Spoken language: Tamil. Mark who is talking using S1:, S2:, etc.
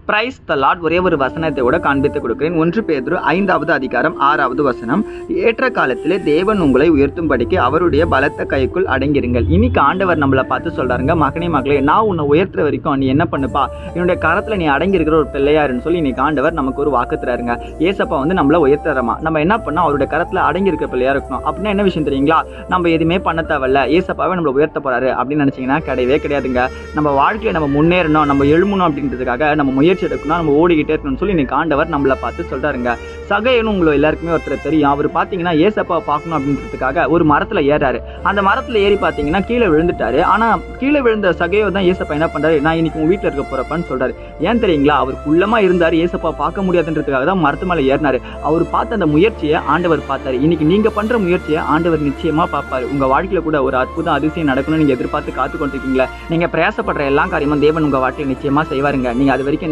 S1: Praise the Lord. ஒரே ஒரு வசனத்தை கூட காண்பித்து கொடுக்கிறேன். 1 பேதுரு 5வது அதிகாரம் 6வது வசனம். ஏற்ற காலத்திலே தேவன் உங்களை உயர்த்தும்படிக்கு அவருடைய பலத்த கைக்குள் அடங்கிருங்கள். இன்னைக்கு ஆண்டவர் நம்மளை பார்த்து சொல்றாருங்க, மகனே மகளே, நான் உன்னை உயர்த்துற வரைக்கும் நீ என்ன பண்ணுப்பா, என்னுடைய கரத்துல நீ அடங்கி இருக்கிற ஒரு பிள்ளையாருன்னு சொல்லி இன்னைக்கு ஆண்டவர் நமக்கு ஒரு வாக்கு தராருங்க. ஏசப்பா நம்மள உயர்த்துறமா, நம்ம என்ன பண்ணோம், அவருடைய கரத்துல அடங்கி இருக்க பிள்ளையா இருக்கணும். அப்படின்னா என்ன விஷயம் தெரியுங்களா? நம்ம எதுவுமே பண்ண தேவையில்ல, ஏசப்பாவே நம்மள உயர்த்த போறாரு அப்படின்னு நினைச்சீங்கன்னா கிடையவே கிடையாதுங்க. நம்ம வாழ்க்கையை நம்ம முன்னேறணும், நம்ம எழுமணும் அப்படின்றதுக்காக நம்ம முயற்சி எடுக்கணும், நம்ம ஓடிக்கிட்டே இருக்கணும்னு சொல்லி இன்னைக்கு ஆண்டவர் நம்மளை பார்த்து சொல்றாருங்க. சகையனும் உங்களை எல்லாருக்குமே ஒருத்தர் தெரியும். அவர் பாத்தீங்கன்னா ஏசப்பா பார்க்கணும் அப்படின்றதுக்காக ஒரு மரத்துல ஏறாரு. அந்த மரத்துல ஏறி பாத்தீங்கன்னா கீழே விழுந்துட்டாரு. ஆனா கீழே விழுந்த சகையோ தான் ஏசப்பா என்ன பண்றாரு, நான் இன்னைக்கு உங்க வீட்டுல இருக்க போறப்பான்னு சொல்றாரு. ஏன் தெரியுங்களா? அவர் குள்ளமா இருந்தாரு, ஏசப்பா பார்க்க முடியாதுன்றதுக்காக தான் மரத்து மேல ஏறினாரு. அவர் பார்த்த அந்த முயற்சியை ஆண்டவர் பார்த்தாரு. இன்னைக்கு நீங்க பண்ற முயற்சியை ஆண்டவர் நிச்சயமா பார்ப்பாரு. உங்க வாழ்க்கையில கூட ஒரு அற்புதம் அதிசயம் நடக்கணும்னு நீங்க எதிர்பார்த்து காத்து கொண்டிருக்கீங்களா? நீங்க பிரயாசப்படுற எல்லா காரியமும் தேவன் உங்க வாழ்க்கையில நிச்சயமா செய்வாருங்க. நீங்க அது வரைக்கும்